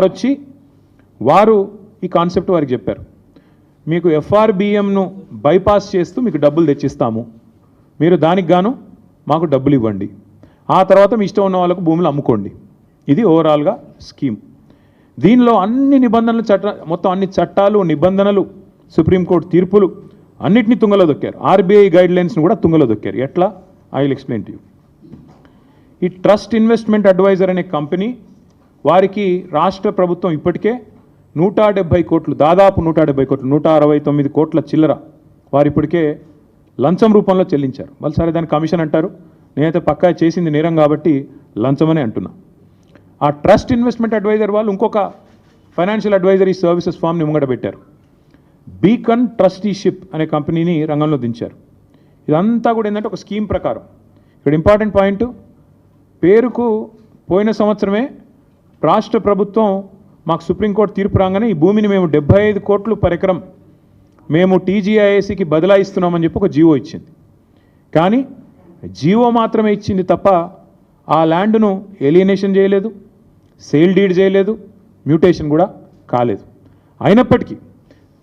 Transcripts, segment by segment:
వచ్చి వారు ఈ కాన్సెప్ట్ వారికి చెప్పారు. మీకు ఎఫ్ఆర్బిఎంను బైపాస్ చేస్తూ మీకు డబ్బులు తెచ్చిస్తాము, మీరు దానికి గాను మాకు డబ్బులు ఇవ్వండి, ఆ తర్వాత మీ ఇష్టం ఉన్న వాళ్ళకు భూములు అమ్ముకోండి. ఇది ఓవరాల్గా స్కీమ్. దీనిలో అన్ని నిబంధనలు మొత్తం అన్ని చట్టాలు నిబంధనలు సుప్రీంకోర్టు తీర్పులు అన్నిటినీ తుంగలో దొక్కారు. ఆర్బీఐ గైడ్లైన్స్ను కూడా తుంగలో దొక్కారు. ఎట్లా? I will explain to you. ఈ ట్రస్ట్ ఇన్వెస్ట్మెంట్ అడ్వైజర్ అనే కంపెనీ వారికి రాష్ట్ర ప్రభుత్వం ఇప్పటికే 170 కోట్లు, దాదాపు 170 కోట్లు, 169 కోట్ల చిల్లర వారు ఇప్పటికే లంచం రూపంలో చెల్లించారు. వాళ్ళు సరే దాన్ని కమిషన్ అంటారు, నేనైతే పక్కా చేసింది నేరం కాబట్టి లంచమనే అంటున్నా. ఆ ట్రస్ట్ ఇన్వెస్ట్మెంట్ అడ్వైజర్ వాళ్ళు ఇంకొక ఫైనాన్షియల్ అడ్వైజరీ సర్వీసెస్ ఫామ్ని ముంగట పెట్టారు. బీకన్ ట్రస్టీషిప్ అనే కంపెనీని రంగంలో దించారు. ఇదంతా కూడా ఏంటంటే ఒక స్కీమ్ ప్రకారం. ఇక్కడ ఇంపార్టెంట్ పాయింట్, పేరుకు పోయిన సంవత్సరమే రాష్ట్ర ప్రభుత్వం మాకు సుప్రీంకోర్టు తీర్పు రాగానే ఈ భూమిని మేము 75 కోట్లు పర్ ఎకరం మేము టీజీఐఏసీకి బదలాయిస్తున్నామని చెప్పి ఒక జీవో ఇచ్చింది. కానీ జీవో మాత్రమే ఇచ్చింది తప్ప ఆ ల్యాండ్ను ఎలియనేషన్ చేయలేదు, సేల్ డీడ్ చేయలేదు, మ్యూటేషన్ కూడా కాలేదు. అయినప్పటికీ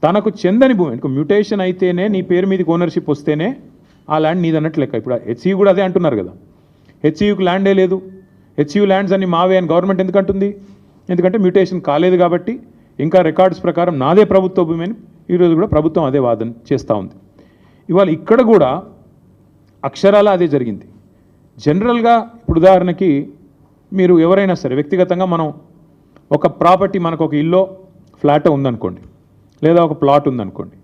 తనకు చెందని భూమి, ఇంకో మ్యూటేషన్ అయితేనే నీ పేరు మీదకి ఓనర్షిప్ వస్తేనే ఆ ల్యాండ్ నీదన్నట్టు లెక్క. ఇప్పుడు హెచ్సియు కూడా అదే అంటున్నారు కదా, హెచ్సియుకి ల్యాండే లేదు, హెచ్సియు ల్యాండ్స్ అన్ని మావే అని గవర్నమెంట్ ఎందుకు అంటుంది? ఎందుకంటే మ్యూటేషన్ కాలేదు కాబట్టి ఇంకా రికార్డ్స్ ప్రకారం నాదే ప్రభుత్వ భూమి అని ఈరోజు కూడా ప్రభుత్వం అదే వాదన చేస్తూ ఉంది. ఇవాళ ఇక్కడ కూడా అక్షరాల అదే జరిగింది. జనరల్గా ఇప్పుడు ఉదాహరణకి మీరు ఎవరైనా సరే వ్యక్తిగతంగా మనం ఒక ప్రాపర్టీ, మనకు ఒక ఇల్లో ఫ్లాట్ ఉందనుకోండి, లేదా ఒక ప్లాట్ ఉందనుకోండి,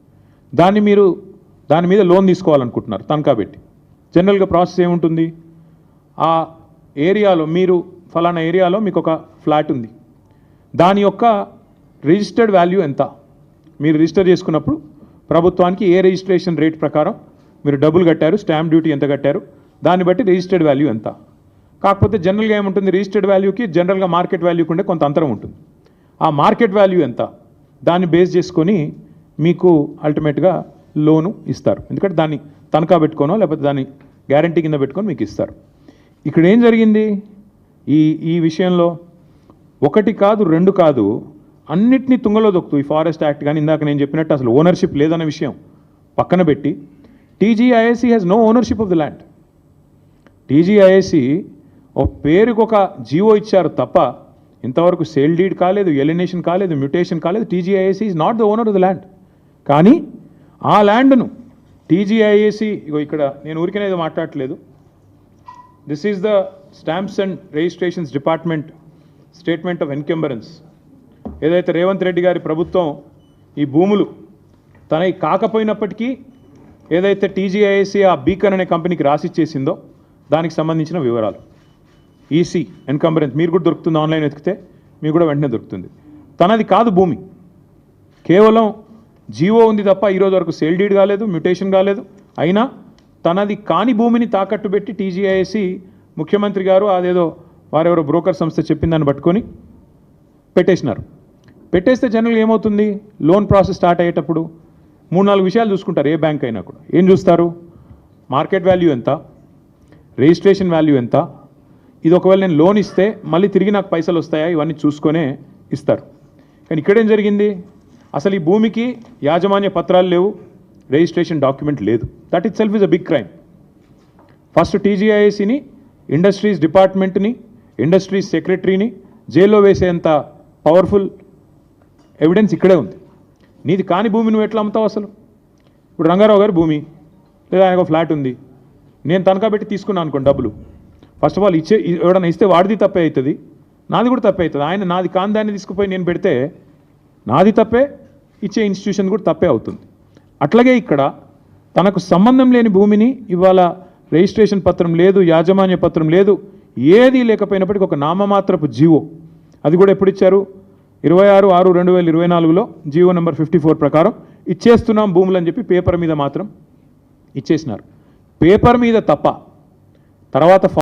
దాని మీద లోన్ తీసుకోవాలనుకుంటున్నారు తనఖా పెట్టి. జనరల్గా ప్రాసెస్ ఏముంటుంది? ఆ ఏరియాలో మీరు ఫలానా ఏరియాలో మీకు ఒక ఫ్లాట్ ఉంది, దాని యొక్క రిజిస్టర్డ్ వాల్యూ ఎంత, మీరు రిజిస్టర్ చేసుకున్నప్పుడు ప్రభుత్వానికి ఏ రిజిస్ట్రేషన్ రేట్ ప్రకారం మీరు డబ్బులు కట్టారు, స్టాంప్ డ్యూటీ ఎంత కట్టారు, దాన్ని బట్టి రిజిస్టర్డ్ వాల్యూ ఎంత. కాకపోతే జనరల్గా ఏముంటుంది, రిజిస్టర్డ్ వాల్యూకి జనరల్గా మార్కెట్ వాల్యూకి ఉండే కొంత అంతరం ఉంటుంది. ఆ మార్కెట్ వాల్యూ ఎంత, దాన్ని బేస్ చేసుకొని మీకు అల్టిమేట్గా లోను ఇస్తారు. ఎందుకంటే దాన్ని తనఖా పెట్టుకోనో లేకపోతే దాన్ని గ్యారంటీ కింద పెట్టుకొని మీకు ఇస్తారు. ఇక్కడ ఏం జరిగింది ఈ విషయంలో? ఒకటి కాదు, రెండు కాదు, అన్నిటినీ తుంగలో దొక్కుతూ ఈ ఫారెస్ట్ యాక్ట్ కానీ ఇందాక నేను చెప్పినట్టు అసలు ఓనర్షిప్ లేదన్న విషయం పక్కన పెట్టి TGIAC has no ownership of the land. TGIAC ఒక పేరుకు ఒక జీవో ఇచ్చారు తప్ప ఇంతవరకు సేల్ డీడ్ కాలేదు, ఎలినేషన్ కాలేదు, మ్యూటేషన్ కాలేదు. TGIAC is not the owner of the land. కానీ ఆ ల్యాండ్ను టీజీఐఏసీ, ఇక్కడ నేను ఊరికనేది మాట్లాడట్లేదు, this is the stamps and registrations department statement of encumbrance. ఏదైతే రేవంత్ రెడ్డి గారి ప్రభుత్వం ఈ భూములు తనకి కాకపోయినప్పటికీ ఏదైతే టీజీఐఏసీ ఆ బీకన్ అనే కంపెనీకి రాసిచ్చేసిందో దానికి సంబంధించిన వివరాలు, ఈసీ ఎన్కంబరెన్స్ మీరు కూడా దొరుకుతుంది, ఆన్లైన్ వెతికితే మీకు కూడా వెంటనే దొరుకుతుంది. తనది కాదు భూమి, కేవలం జీవో ఉంది తప్ప ఈరోజు వరకు సేల్ డీడ్ కాలేదు, మ్యూటేషన్ కాలేదు. అయినా తనది కాని భూమిని తాకట్టు పెట్టి టీజీఐఏసీ ముఖ్యమంత్రి గారు అదేదో వారెవరో బ్రోకర్ సంస్థ చెప్పిందని పట్టుకొని పెట్టేసినారు. పెట్టేస్తే జనరల్గా ఏమవుతుంది, లోన్ ప్రాసెస్ స్టార్ట్ అయ్యేటప్పుడు 3-4 విషయాలు చూసుకుంటారు. ఏ బ్యాంక్ అయినా కూడా ఏం చూస్తారు? మార్కెట్ వాల్యూ ఎంత, రిజిస్ట్రేషన్ వాల్యూ ఎంత, ఇది ఒకవేళ నేను లోన్ ఇస్తే మళ్ళీ తిరిగి నాకు పైసలు వస్తాయా, ఇవన్నీ చూసుకొనే ఇస్తారు. కానీ ఇక్కడేం జరిగింది, అసలు ఈ భూమికి యాజమాన్య పత్రాలు లేవు, రిజిస్ట్రేషన్ డాక్యుమెంట్ లేదు. That itself is a big crime. First టీజీఐఏసీని, ఇండస్ట్రీస్ డిపార్ట్మెంట్ని, ఇండస్ట్రీస్ సెక్రటరీని జైల్లో వేసేంత పవర్ఫుల్ ఎవిడెన్స్ ఇక్కడే ఉంది. నీది కాని భూమి నువ్వు ఎట్లా అమ్ముతావు అసలు? ఇప్పుడు రంగారావు గారి భూమి లేదా ఆయనకు ఫ్లాట్ ఉంది, నేను తనఖా పెట్టి తీసుకున్నాను అనుకోండి డబ్బులు. ఫస్ట్ ఆఫ్ ఆల్ ఎవడన్నా ఇస్తే వాడిది తప్పే అవుతుంది, నాది కూడా తప్పే అవుతుంది. ఆయన నాది కాని దాన్ని తీసుకుపోయి నేను పెడితే నాది తప్పే, ఇచ్చే ఇన్స్టిట్యూషన్ కూడా తప్పే అవుతుంది. అట్లాగే ఇక్కడ తనకు సంబంధం లేని భూమిని ఇవాళ రిజిస్ట్రేషన్ పత్రం లేదు, యాజమాన్య పత్రం లేదు, ఏది లేకపోయినప్పటికీ ఒక నామమాత్రపు జీవో, అది కూడా ఎప్పుడు ఇచ్చారు? 26/6/2024లో జీవో నెంబర్ 54 ప్రకారం ఇచ్చేస్తున్నాం భూములు అని చెప్పి పేపర్ మీద మాత్రం ఇచ్చేసినారు. పేపర్ మీద తప్ప తర్వాత